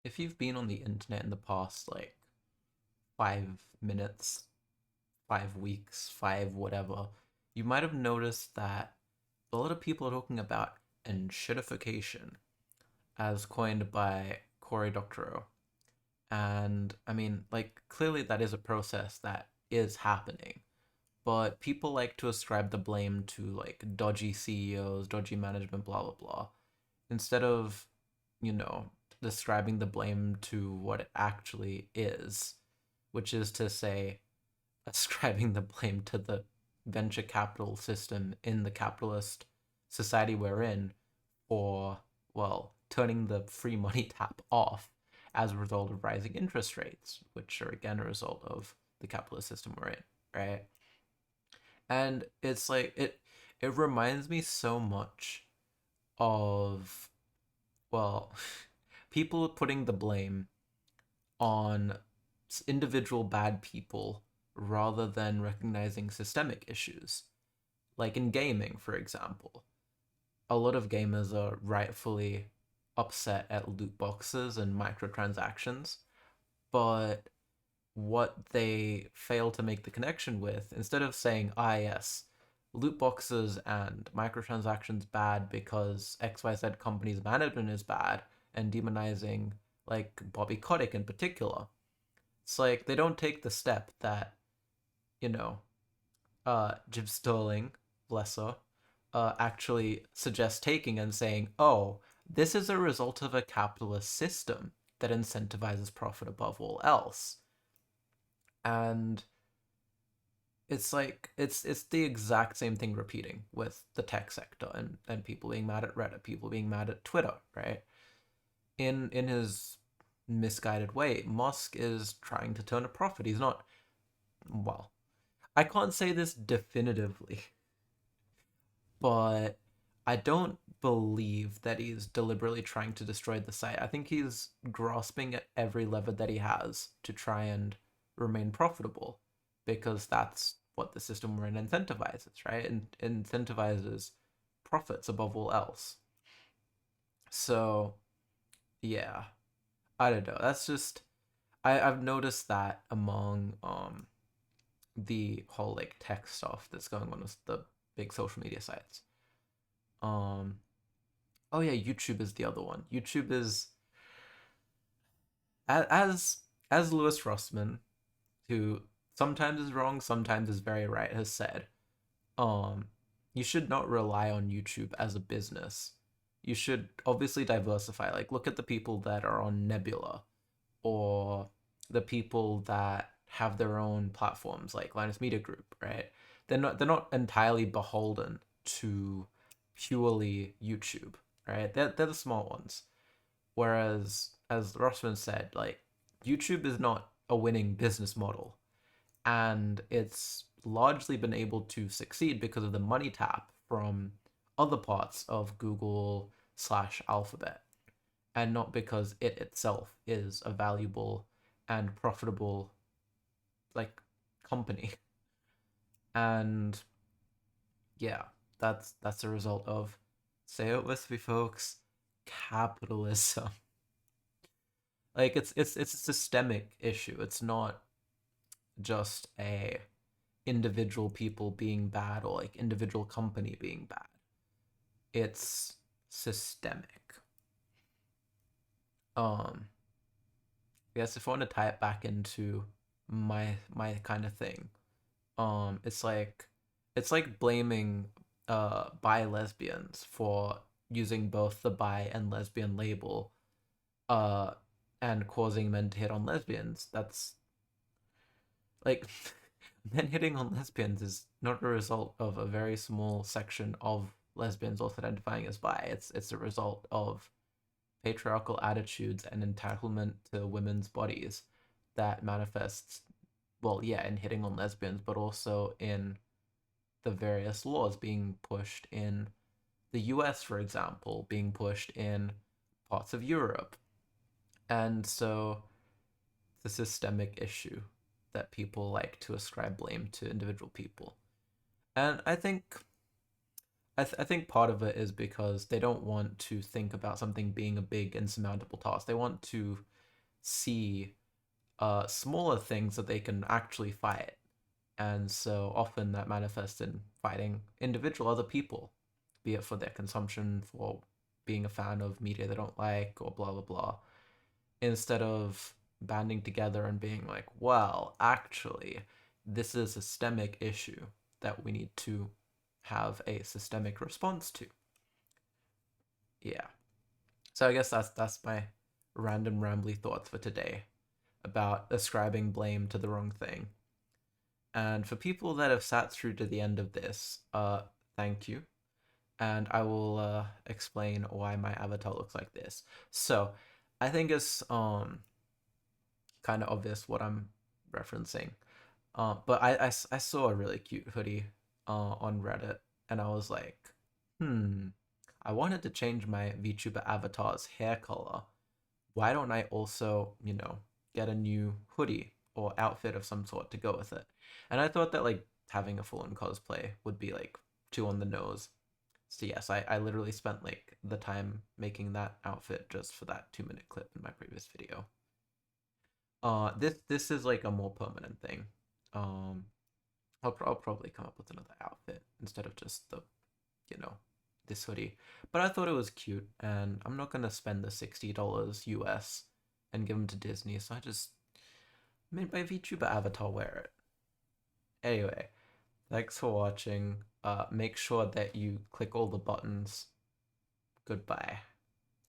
If you've been on the internet in the past, like, 5 minutes, 5 weeks, five whatever, you might have noticed that a lot of people are talking about enshittification, as coined by Cory Doctorow. And I mean, like, clearly that is a process that is happening, but people like to ascribe the blame to, like, dodgy CEOs, dodgy management, blah, blah, blah, instead of, you know, describing the blame to what it actually is, which is to say, ascribing the blame to the venture capital system in the capitalist society we're in for, well, turning the free money tap off as a result of rising interest rates, which are again a result of the capitalist system we're in, right? And it's like it reminds me so much of, well, people putting the blame on individual bad people rather than recognizing systemic issues. Like in gaming, for example, a lot of gamers are rightfully upset at loot boxes and microtransactions, but what they fail to make the connection with, instead of saying, ah, yes, loot boxes and microtransactions bad because XYZ company's management is bad, and demonizing, like, Bobby Kotick in particular, it's like they don't take the step that, you know, Jim Sterling, bless her, actually suggests taking and saying, oh, this is a result of a capitalist system that incentivizes profit above all else. And it's like it's the exact same thing repeating with the tech sector and people being mad at Reddit, people being mad at Twitter, right? In his misguided way, Musk is trying to turn a profit. He's not, well, I can't say this definitively, but I don't believe that he's deliberately trying to destroy the site. I think he's grasping at every lever that he has to try and remain profitable, because that's what the system we're in incentivizes, right? And incentivizes profits above all else. So, yeah, I don't know. That's just I've noticed that among the whole, like, tech stuff that's going on with the big social media sites. Um oh yeah, YouTube is the other one. YouTube is, as Lewis Rossman, who sometimes is wrong, sometimes is very right, has said, um, you should not rely on YouTube as a business. You should obviously diversify. Like, look at the people that are on Nebula, or the people that have their own platforms like Linus Media Group, right? They're not entirely beholden to purely YouTube, right? They're the small ones. Whereas, as Rossman said, like, YouTube is not a winning business model, and it's largely been able to succeed because of the money tap from other parts of Google slash Alphabet, and not because it itself is a valuable and profitable, like, company. And yeah, that's a result of, say it with me, folks, capitalism. Like, it's a systemic issue. It's not just a individual people being bad, or like individual company being bad. It's systemic. Um, I guess if I want to tie it back into my kind of thing, it's like blaming bi lesbians for using both the bi and lesbian label, uh and causing men to hit on lesbians. That's like, men hitting on lesbians is not a result of a very small section of lesbians also identifying as bi. It's a result of patriarchal attitudes and entitlement to women's bodies that manifests, well, yeah, in hitting on lesbians, but also in the various laws being pushed in the US, for example, being pushed in parts of Europe. And so it's a systemic issue that people like to ascribe blame to individual people. And I think part of it is because they don't want to think about something being a big insurmountable task. They want to see smaller things that they can actually fight. And so often that manifests in fighting individual other people, be it for their consumption, for being a fan of media they don't like, or blah, blah, blah, instead of banding together and being like, well, actually, this is a systemic issue that we need to have a systemic response to. Yeah. So I guess that's my random rambly thoughts for today about ascribing blame to the wrong thing. And for people that have sat through to the end of this, thank you. And I will explain why my avatar looks like this. So, I think it's kind of obvious what I'm referencing. But I saw a really cute hoodie on Reddit, and I was like, I wanted to change my VTuber avatar's hair color. Why don't I also, get a new hoodie or outfit of some sort to go with it? And I thought that like having a full-on cosplay would be like too on the nose. So yes, I literally spent like the time making that outfit just for that 2-minute clip in my previous video. This is like a more permanent thing. Um, I'll probably come up with another outfit instead of just the, you know, this hoodie. But I thought it was cute, and I'm not gonna spend the $60 US and give them to Disney, so I just made my VTuber avatar wear it. Anyway, thanks for watching. Make sure that you click all the buttons. Goodbye.